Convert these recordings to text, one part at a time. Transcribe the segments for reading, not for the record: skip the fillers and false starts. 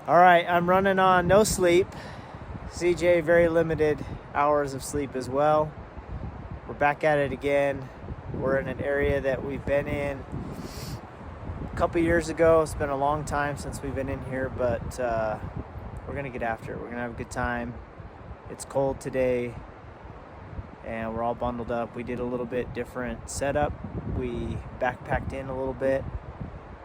All right, I'm running on no sleep. CJ, very limited hours of sleep as well. We're back at it again. We're in an area that we've been in a couple years ago. It's been a long time since we've been in here, but we're gonna get after it. We're gonna have a good time. It's cold today and we're all bundled up. We did a little bit different setup. We backpacked in a little bit,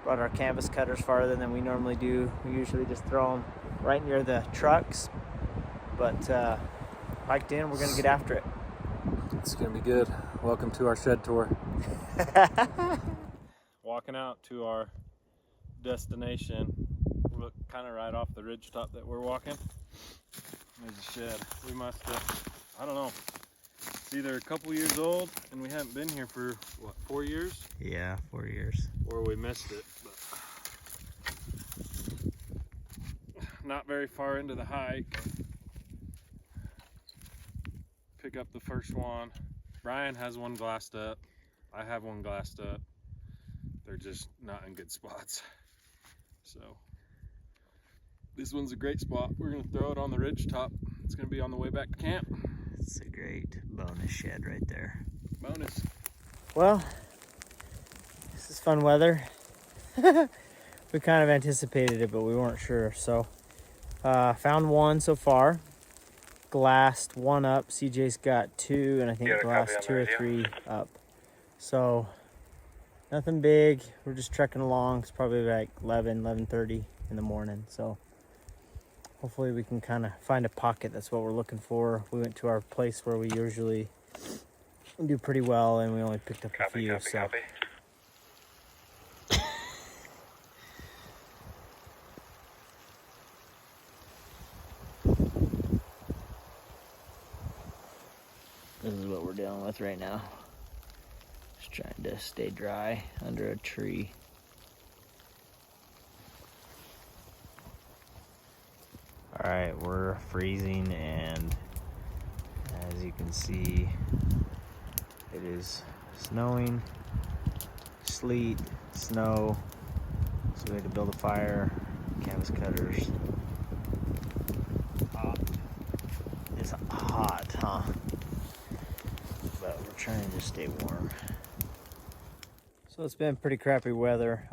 brought our canvas cutters farther than we normally do. We usually just throw them right near the trucks, but hiked in. We're gonna get after it. It's gonna be good. Welcome to our shed tour. Walking out to our destination. We're kind of right off the ridge top that we're walking. There's a shed. We must have, I don't know, it's either a couple years old and we haven't been here for what, 4 years? Yeah, 4 years. Or we missed it, but not very far into the hike. Pick up the first one. Brian has one glassed up. I have one glassed up. They're just not in good spots. So this one's a great spot. We're gonna throw it on the ridge top. It's gonna be on the way back to camp. It's a great bonus shed right there. Bonus. Well, this is fun weather. We kind of anticipated it, but we weren't sure. So found one so far. Glassed one up. CJ's got two, and I think glassed 2 or 3 up. So nothing big. We're just trekking along. It's probably like 11:30 in the morning. So hopefully we can kind of find a pocket. That's what we're looking for. We went to our place where we usually do pretty well, and we only picked up a few. Copy. This is what we're dealing with right now. Just trying to stay dry under a tree. All right, we're freezing, and as you can see, it is snowing, sleet, snow. So we had to build a fire, canvas cutters. It's hot, huh? But we're trying to just stay warm. So it's been pretty crappy weather.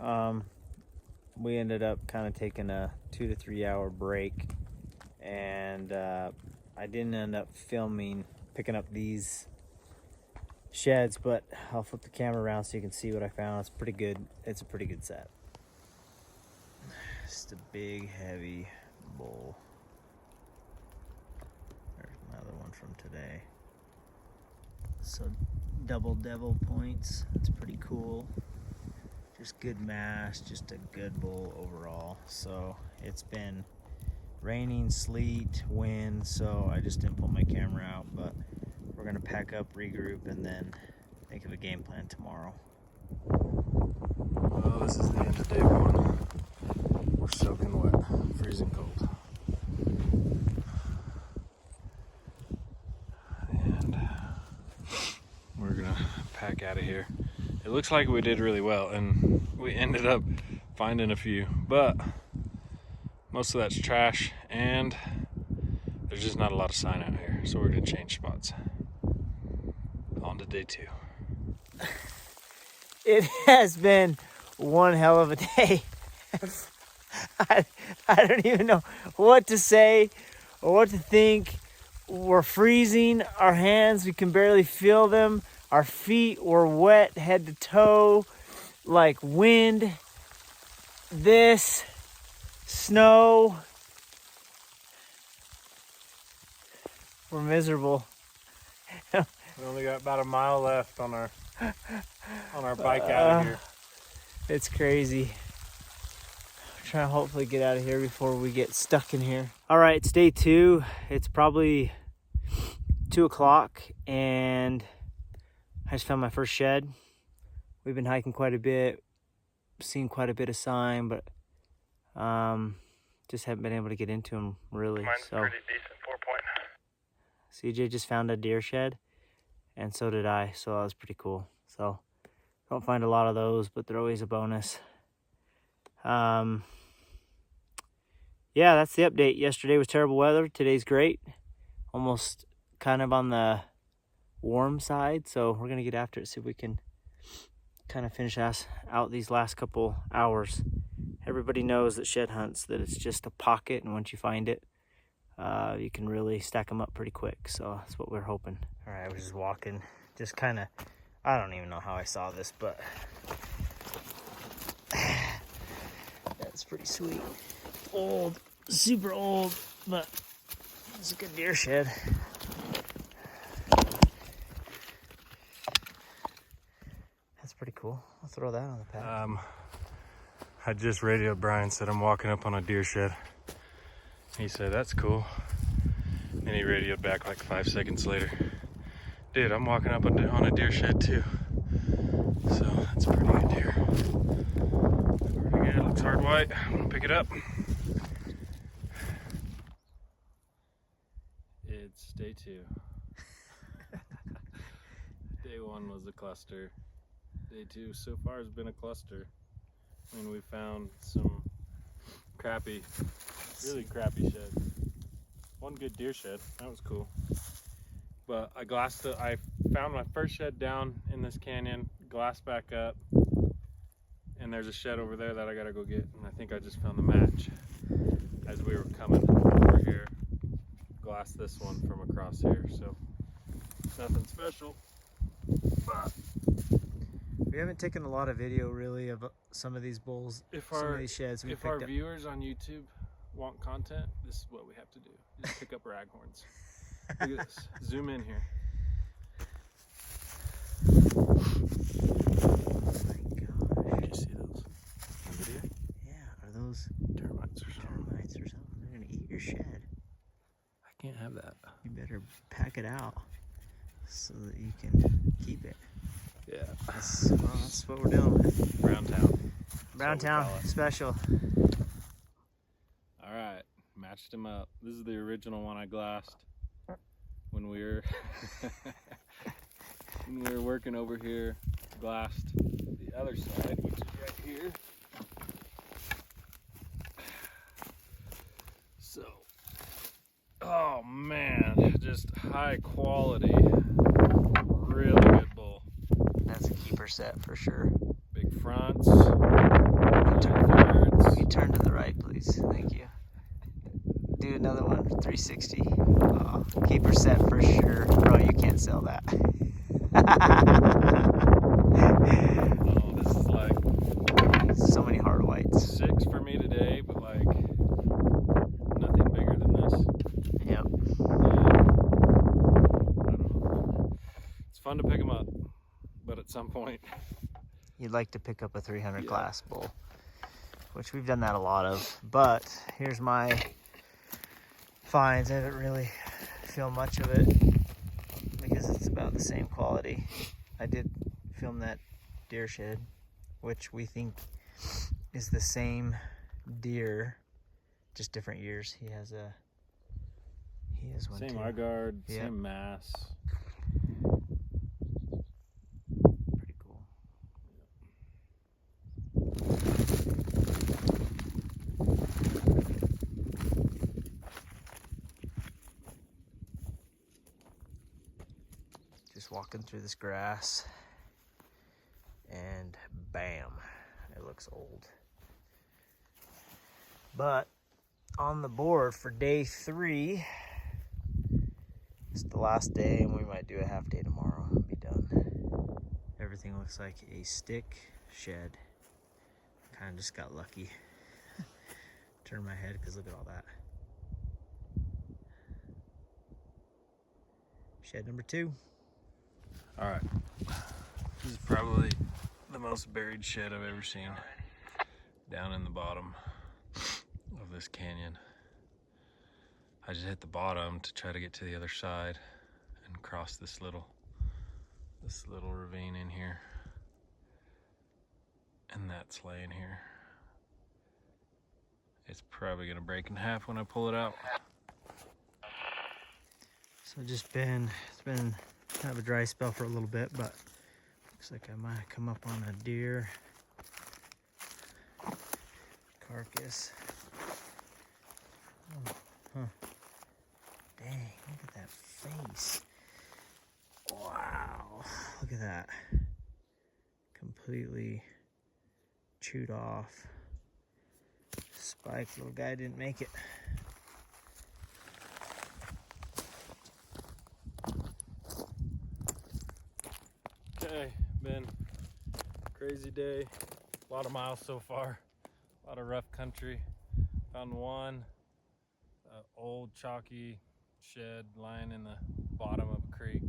We ended up kind of taking a 2 to 3 hour break, and I didn't end up picking up these sheds, but I'll flip the camera around so you can see what I found. It's pretty good. It's a pretty good set. Just a big, heavy bowl. There's another one from today. So double devil points. It's pretty cool. Just good mass, just a good bowl overall. So it's been raining, sleet, wind, so I just didn't pull my camera out, but we're gonna pack up, regroup, and then think of a game plan tomorrow. Oh, this is the end of day one. We're soaking wet, freezing cold. And we're gonna pack out of here. It looks like we did really well, and we ended up finding a few, but most of that's trash, and there's just not a lot of sign out here, so we're gonna change spots. On to day 2. It has been one hell of a day. I don't even know what to say or what to think. We're freezing. Our hands, we can barely feel them. Our feet were wet head to toe, like wind. This snow. We're miserable. We only got about a mile left on our bike out of here. It's crazy. I'm trying to hopefully get out of here before we get stuck in here. All right, it's day 2. It's probably 2 o'clock, and I just found my first shed. We've been hiking quite a bit, seen quite a bit of sign, but just haven't been able to get into them really. Mine's So pretty decent, 4-point. CJ just found a deer shed, and so did I, so that was pretty cool. So don't find a lot of those, but they're always a bonus. yeah, that's the update. Yesterday was terrible weather. Today's great. Almost kind of on the warm side. So we're going to get after it, see if we can kind of finish out these last couple hours. Everybody knows that shed hunts, that it's just a pocket, and once you find it, you can really stack them up pretty quick. So that's what we're hoping. All right, I was just walking, just kind of, I don't even know how I saw this, but that's pretty sweet. Old, super old, but it's a good deer shed. That's pretty cool. I'll throw that on the pack. I just radioed Brian, said I'm walking up on a deer shed. He said, that's cool. And he radioed back like 5 seconds later. Dude, I'm walking up on a deer shed too. So that's a pretty good deer. Pretty good, looks hard white. I'm gonna pick it up. It's day 2. Day 1 was a cluster. Day 2 so far has been a cluster. I mean, we found some crappy, really crappy sheds. One good deer shed, that was cool. But I found my first shed down in this canyon, glassed back up, and there's a shed over there that I gotta go get, and I think I just found the match as we were coming over here. Glassed this one from across here, so nothing special. But We haven't taken a lot of video really of some of these bulls, some of these sheds. If our viewers on YouTube want content, this is what we have to do. Just pick up raghorns. Look at this. Zoom in here. Oh my gosh. Did you see those? Video? Yeah, are those Termites or something? termites or something? They're gonna eat your shed. I can't have that. You better pack it out so that you can keep it. Yeah. That's what we're doing. Brown Town. Brown Town special. All right, matched him up. This is the original one I glassed when we were working over here. Glassed the other side, which is right here. So, oh man, just high quality, really good bull. That's a keeper set for sure. Big fronts. You turn to the right, please. Thank you. Do another one, 360. Oh, keeper set for sure. Bro, you can't sell that. Oh, this is like So many hard whites. 6 for me today, but like nothing bigger than this. Yep. I don't know. It's fun to pick them up, but at some point, You'd like to pick up a 300 Yeah. class bull, which we've done that a lot of. But here's my finds. I haven't really filmed much of it because it's about the same quality. I did film that deer shed, which we think is the same deer, just different years. He has one same too. eye guard, Yep. same mass. Pretty cool. Just walking through this grass, and bam, it looks old. But on the board for day 3, it's the last day, and we might do a half day tomorrow and be done. Everything looks like a stick shed. Kind of just got lucky. Turn my head because look at all that. Shed number 2. All right, this is probably the most buried shed I've ever seen. Down in the bottom of this canyon. I just hit the bottom to try to get to the other side and cross this little ravine in here. And that's laying here. It's probably gonna break in half when I pull it out. So it's been kind of a dry spell for a little bit, but looks like I might come up on a deer carcass. at that. Completely chewed off. Spike, little guy didn't make it. Okay, been a crazy day. A lot of miles so far. A lot of rough country. Found one old chalky shed lying in the bottom of a creek.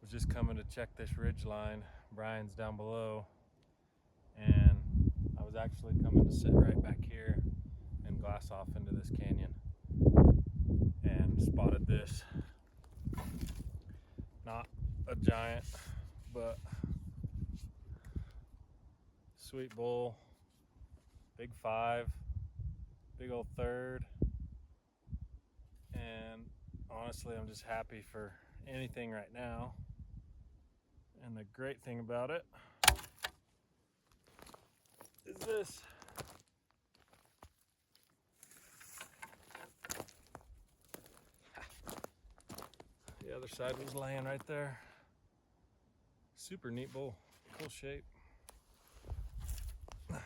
Was just coming to check this ridge line. Brian's down below, and I was actually coming to sit right back here and glass off into this canyon, and spotted this. Not a giant, but sweet bull, big 5, big old third, and honestly I'm just happy for anything right now. And the great thing about it is this. The other side was laying right there. Super neat bull, cool shape. I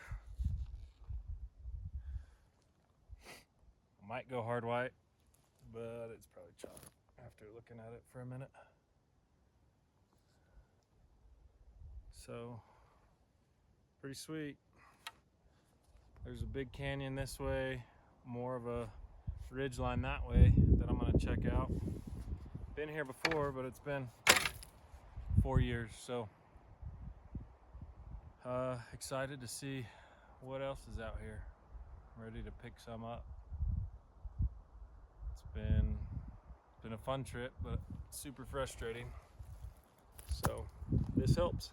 might go hard white, but it's probably chalk after looking at it for a minute. So, pretty sweet. There's a big canyon this way, more of a ridge line that way that I'm gonna check out. Been here before, but it's been 4 years, so excited to see what else is out here. Ready to pick some up. It's been a fun trip, but super frustrating. So this helps.